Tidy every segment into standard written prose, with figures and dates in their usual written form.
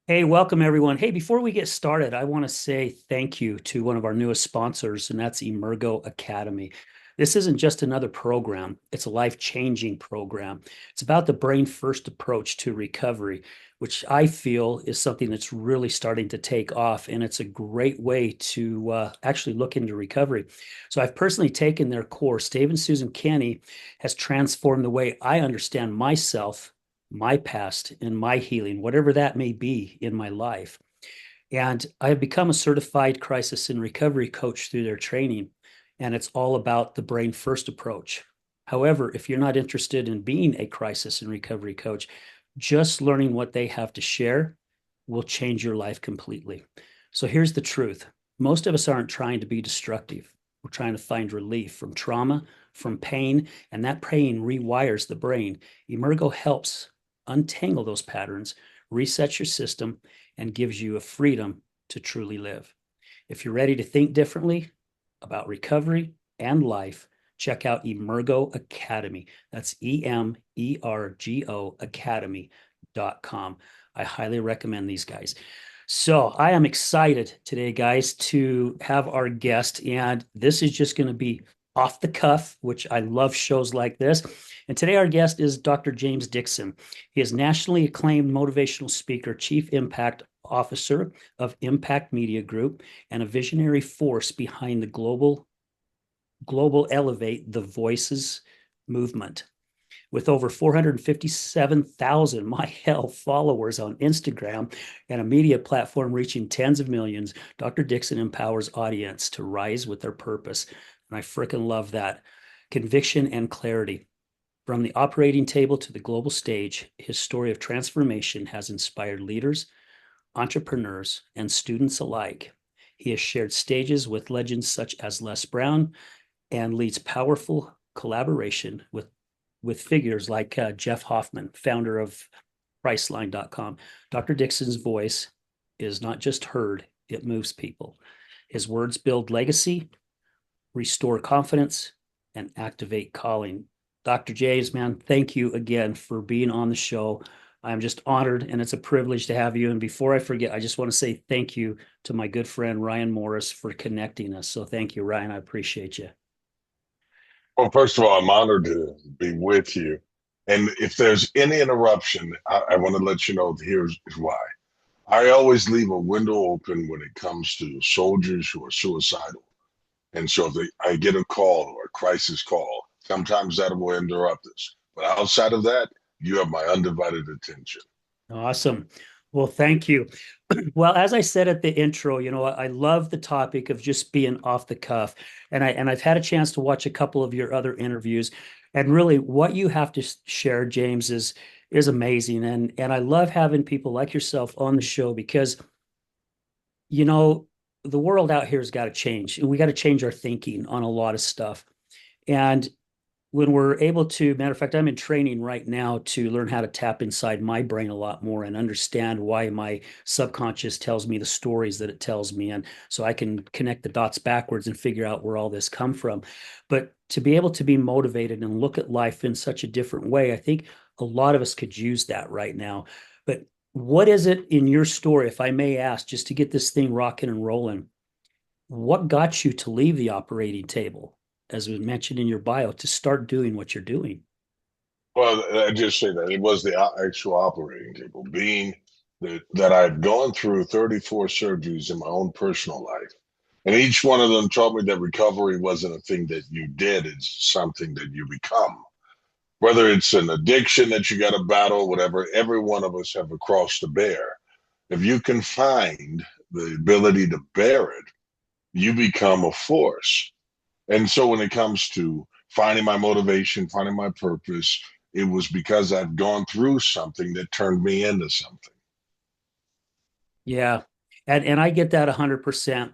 Hey, welcome everyone. Hey, before we get started, I want to say thank you to one of our newest sponsors, and that's Emergo Academy. This isn't just another program, it's a life-changing program. It's about the brain first approach to recovery, which I feel is something that's really starting to take off, and it's a great way to actually look into recovery. So I've personally taken their course. Dave and Susan Kenny has transformed the way I understand myself, my past, and my healing, whatever that may be in my life. And I have become a certified crisis and recovery coach through their training. And it's all about the brain first approach. However, if you're not interested in being a crisis and recovery coach, just learning what they have to share will change your life completely. So here's the truth. Most of us aren't trying to be destructive. We're trying to find relief from trauma, from pain, and that pain rewires the brain. Emergo helps untangle those patterns, resets your system, and gives you a freedom to truly live. If you're ready to think differently about recovery and life, check out Emergo Academy. That's EMERGO Academy.com. I highly recommend these guys. So I am excited today, guys, to have our guest. And this is just going to be off the cuff, which I love shows like this. And today our guest is Dr. James Dixon. He is nationally acclaimed motivational speaker, chief impact officer of Impact Media Group, and a visionary force behind the global Elevate the Voices movement. With over 457,000 my hell followers on Instagram and a media platform reaching tens of millions, Dr. Dixon empowers audience to rise with their purpose. And I freaking love that. Conviction and clarity. From the operating table to the global stage, his story of transformation has inspired leaders, entrepreneurs, and students alike. He has shared stages with legends such as Les Brown and leads powerful collaboration with figures like Jeff Hoffman, founder of Priceline.com. Dr. Dixon's voice is not just heard, it moves people. His words build legacy, restore confidence, and activate calling. Dr. James, man, thank you again for being on the show. I'm just honored and it's a privilege to have you. And before I forget, I just want to say thank you to my good friend Ryan Morris for connecting us. So thank you, Ryan. I appreciate you. Well, first of all, I'm honored to be with you. And if there's any interruption, I want to let you know here's why. I always leave a window open when it comes to soldiers who are suicidal. And so if I get a call or a crisis call, sometimes that will interrupt us. But outside of that, you have my undivided attention. Awesome. Well, thank you. Well, as I said at the intro, I love the topic of just being off the cuff. And I've had a chance to watch a couple of your other interviews. And really what you have to share, James, is amazing. And I love having people like yourself on the show because, you know, the world out here has got to change. And we got to change our thinking on a lot of stuff. And when we're able to, matter of fact, I'm in training right now to learn how to tap inside my brain a lot more and understand why my subconscious tells me the stories that it tells me. And so I can connect the dots backwards and figure out where all this come from. But to be able to be motivated and look at life in such a different way, I think a lot of us could use that right now. But what is it in your story, if I may ask, just to get this thing rocking and rolling? What got you to leave the operating table, as was mentioned in your bio, to start doing what you're doing? Well, I just say that it was the actual operating table, being that I'd gone through 34 surgeries in my own personal life. And each one of them taught me that recovery wasn't a thing that you did, it's something that you become. Whether it's an addiction that you got to battle, whatever, every one of us have a cross to bear. If you can find the ability to bear it, you become a force. And so when it comes to finding my motivation, finding my purpose, it was because I've gone through something that turned me into something. Yeah. And I get that 100%.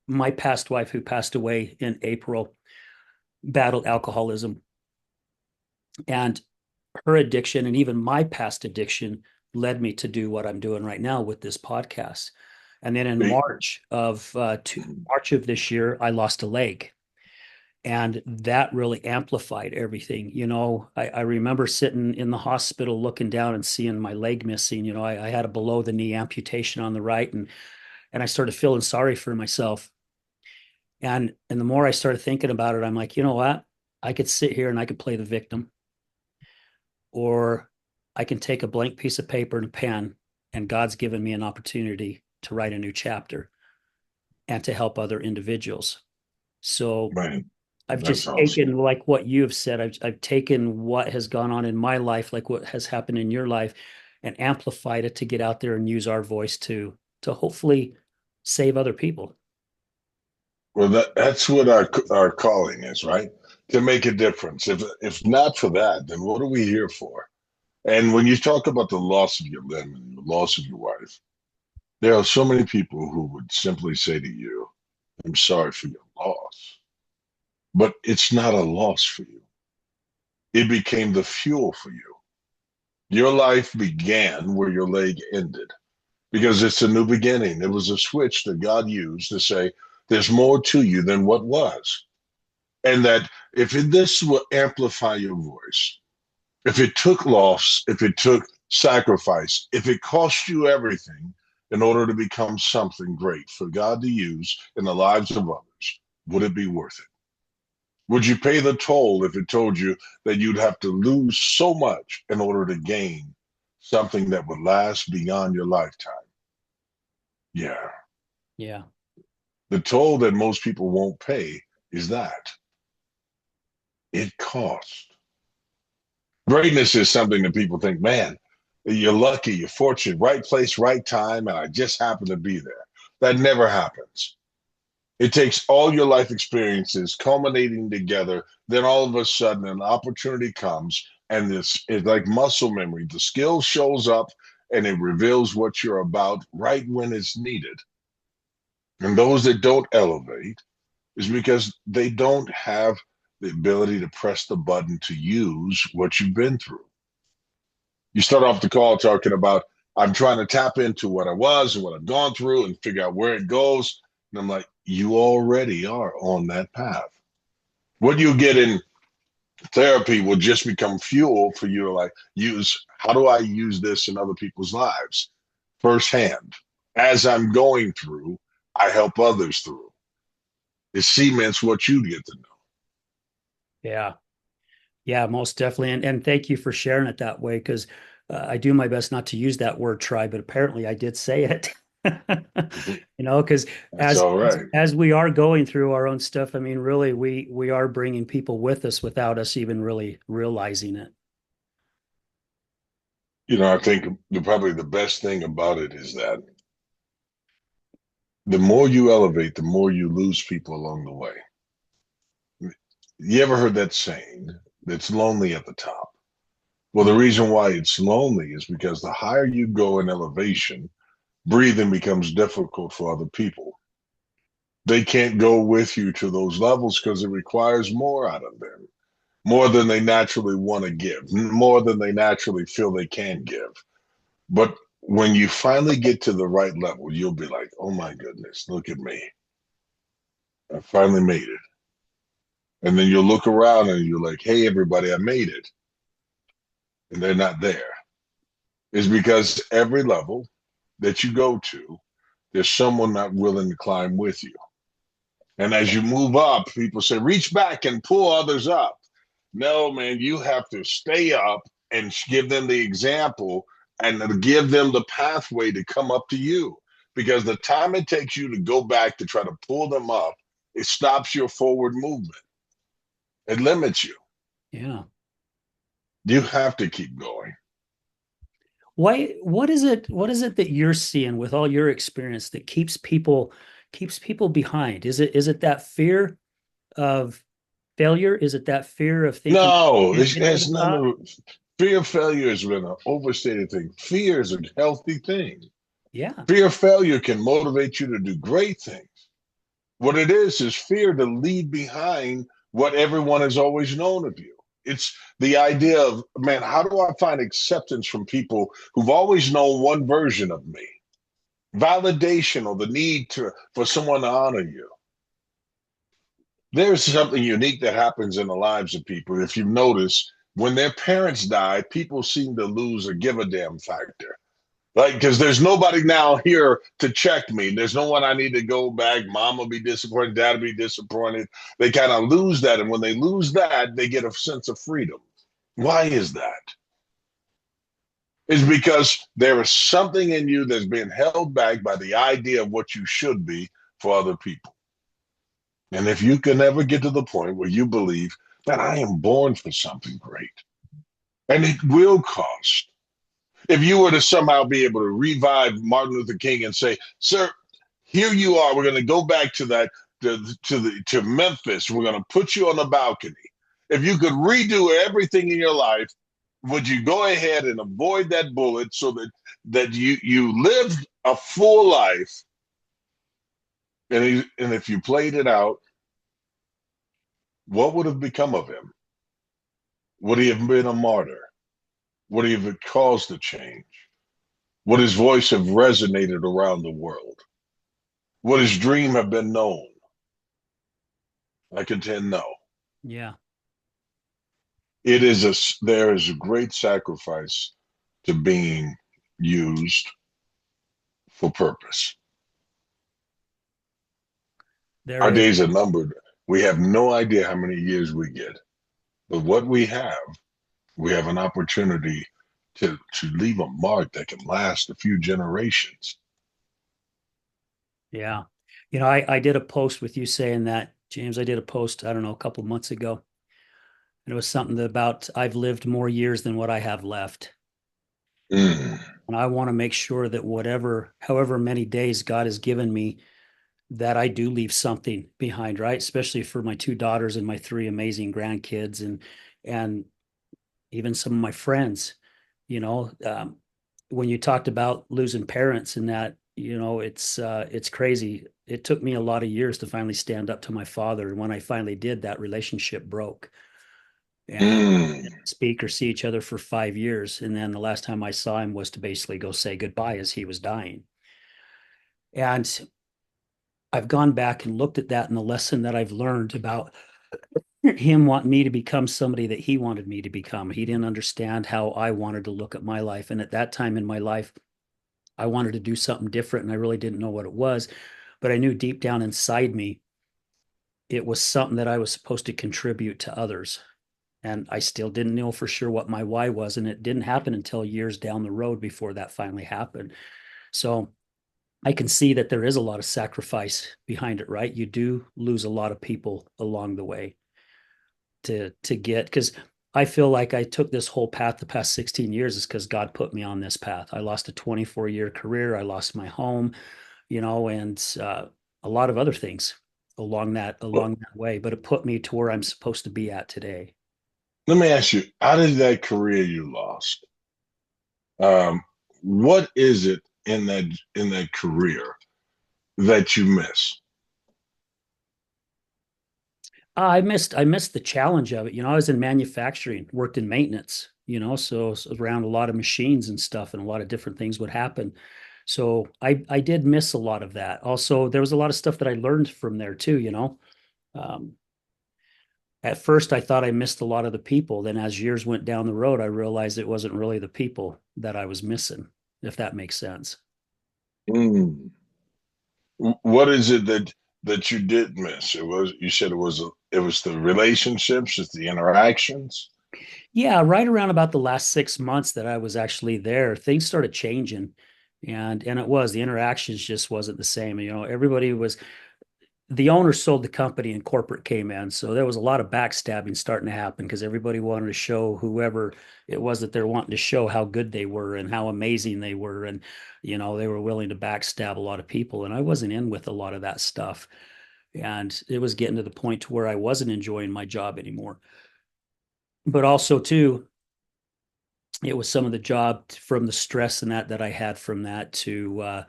My past wife, who passed away in April, battled alcoholism, and her addiction and even my past addiction led me to do what I'm doing right now with this podcast. And then in March of this year, I lost a leg. And that really amplified everything. I remember sitting in the hospital looking down and seeing my leg missing. I had a below the knee amputation on the right, and I started feeling sorry for myself. And the more I started thinking about it, I'm like, you know what? I could sit here and I could play the victim, or I can take a blank piece of paper and a pen, and God's given me an opportunity to write a new chapter and to help other individuals. So Man, I've that's just awesome. taken, like what you have said, I've taken what has gone on in my life, like what has happened in your life, and amplified it to get out there and use our voice to hopefully save other people. Well, that's what our calling is, right? To make a difference. If not for that, then what are we here for? And when you talk about the loss of your limb and the loss of your wife, there are so many people who would simply say to you, "I'm sorry for your loss," but it's not a loss for you. It became the fuel for you. Your life began where your leg ended because it's a new beginning. It was a switch that God used to say, "There's more to you than what was." And that if this will amplify your voice, if it took loss, if it took sacrifice, if it cost you everything in order to become something great for God to use in the lives of others, would it be worth it? Would you pay the toll if it told you that you'd have to lose so much in order to gain something that would last beyond your lifetime? Yeah. Yeah. The toll that most people won't pay is that it costs. Greatness is something that people think, man, you're lucky, you're fortunate, right place, right time, and I just happen to be there. That never happens. It takes all your life experiences culminating together. Then all of a sudden, an opportunity comes, and this is like muscle memory. The skill shows up and it reveals what you're about right when it's needed. And those that don't elevate is because they don't have the ability to press the button to use what you've been through. You start off the call talking about, I'm trying to tap into what I was and what I've gone through and figure out where it goes. And I'm like, you already are on that path. What you get in therapy will just become fuel for you to like use. How do I use this in other people's lives firsthand? As I'm going through, I help others through. It cements what you get to know. Yeah. Yeah, most definitely. And thank you for sharing it that way, because I do my best not to use that word try, but apparently I did say it. Because That's as all right. as we are going through our own stuff, I mean, really, we are bringing people with us without us even really realizing it. I think probably the best thing about it is that the more you elevate, the more you lose people along the way. You ever heard that saying, "It's lonely at the top"? Well, the reason why it's lonely is because the higher you go in elevation, breathing becomes difficult for other people. They can't go with you to those levels because it requires more out of them, more than they naturally want to give, more than they naturally feel they can give. But when you finally get to the right level, you'll be like, oh my goodness, look at me. I finally made it. And then you'll look around and you're like, hey, everybody, I made it. And they're not there. It's because every level that you go to, there's someone not willing to climb with you. And as you move up, people say, reach back and pull others up. No, man, you have to stay up and give them the example and give them the pathway to come up to you. Because the time it takes you to go back to try to pull them up, it stops your forward movement. It limits you. Yeah. You have to keep going. Why, what is it that you're seeing with all your experience that keeps people behind? Is it that fear of failure? Is it that fear of thinking No, can't it's, get to the it's top? none of fear of failure has been an overstated thing. Fear is a healthy thing. Yeah. Fear of failure can motivate you to do great things. What it is fear to leave behind what everyone has always known of you. It's the idea of, man, how do I find acceptance from people who've always known one version of me? Validation or the need for someone to honor you. there's something unique that happens in the lives of people. If you notice, when their parents die, people seem to lose a give a damn factor. Like, because there's nobody now here to check me. There's no one I need to go back. Mom will be disappointed. Dad will be disappointed. They kind of lose that. And when they lose that, they get a sense of freedom. Why is that? It's because there is something in you that's been held back by the idea of what you should be for other people. And if you can ever get to the point where you believe that I am born for something great, and it will cost. If you were to somehow be able to revive Martin Luther King and say, "Sir, here you are. We're going to go back to that to Memphis. We're going to put you on the balcony." If you could redo everything in your life, would you go ahead and avoid that bullet so that you lived a full life? And if you played it out, what would have become of him? Would he have been a martyr? Would he have caused a change? Would his voice have resonated around the world? Would his dream have been known? I contend no. Yeah. There is a great sacrifice to being used for purpose. There Our is. days are numbered. We have no idea how many years we get, but what we have an opportunity to leave a mark that can last a few generations. Yeah. I did a post with you saying that, James. I did a post, I don't know, a couple of months ago. And it was something about I've lived more years than what I have left. Mm, And I want to make sure that however many days God has given me, that I do leave something behind, right? Especially for my two daughters and my three amazing grandkids and even some of my friends. You know, when you talked about losing parents and that, it's crazy. It took me a lot of years to finally stand up to my father, and when I finally did, that relationship broke. And mm, speak or see each other for 5 years, and then the last time I saw him was to basically go say goodbye as he was dying. And I've gone back and looked at that and the lesson that I've learned about him wanting me to become somebody that he wanted me to become. He didn't understand how I wanted to look at my life. And at that time in my life, I wanted to do something different and I really didn't know what it was. But I knew deep down inside me, it was something that I was supposed to contribute to others. And I still didn't know for sure what my why was. And it didn't happen until years down the road before that finally happened. So I can see that there is a lot of sacrifice behind it, right? You do lose a lot of people along the way to get, because I feel like I took this whole path the past 16 years is because God put me on this path. I lost a 24-year career. I lost my home, and a lot of other things well, along that way, but it put me to where I'm supposed to be at today. let me ask you, out of that career you lost, um, what is it in that career that you miss? I missed the challenge of it. I was in manufacturing, worked in maintenance, so around a lot of machines and stuff, and a lot of different things would happen. So I did miss a lot of that. Also, there was a lot of stuff that I learned from there too. Um, at first, I thought I missed a lot of the people. Then, as years went down the road, I realized it wasn't really the people that I was missing, if that makes sense. Mm. What is it that you did miss? You said it was the relationships, it's the interactions. Yeah, right around about the last 6 months that I was actually there, things started changing. And it was the interactions just wasn't the same. Everybody was the owner sold the company and corporate came in. So there was a lot of backstabbing starting to happen because everybody wanted to show whoever it was that they're wanting to show how good they were and how amazing they were. And, they were willing to backstab a lot of people. And I wasn't in with a lot of that stuff. And it was getting to the point to where I wasn't enjoying my job anymore. But also, too, it was some of the job from the stress and that I had from that to,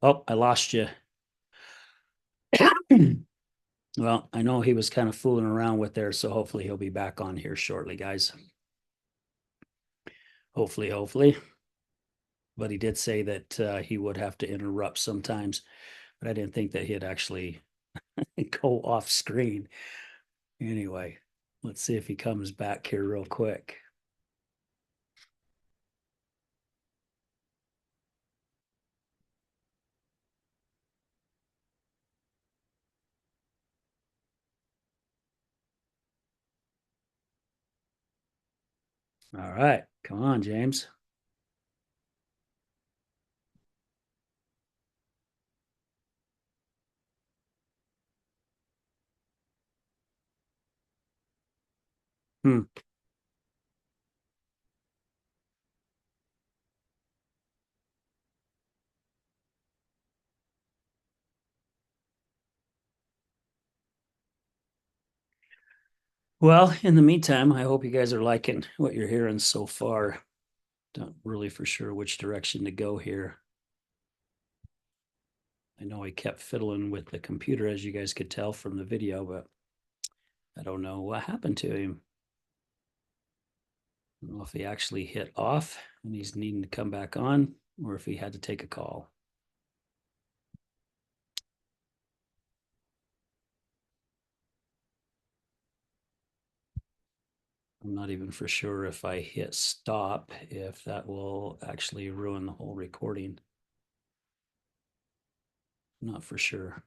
oh, I lost you. Well, I know he was kind of fooling around with there, so hopefully he'll be back on here shortly, guys. Hopefully. But he did say that he would have to interrupt sometimes, but I didn't think that he'd actually go off screen. Anyway, let's see if he comes back here real quick. All right, come on, James. Hmm. Well, in the meantime, I hope you guys are liking what you're hearing so far. Not really for sure which direction to go here. I know he kept fiddling with the computer, as you guys could tell from the video, but I don't know what happened to him. I don't know if he actually hit off and he's needing to come back on, or if he had to take a call. I'm not even for sure if I hit stop, if that will actually ruin the whole recording. Not for sure.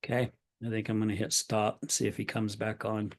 Okay, I think I'm going to hit stop and see if he comes back on.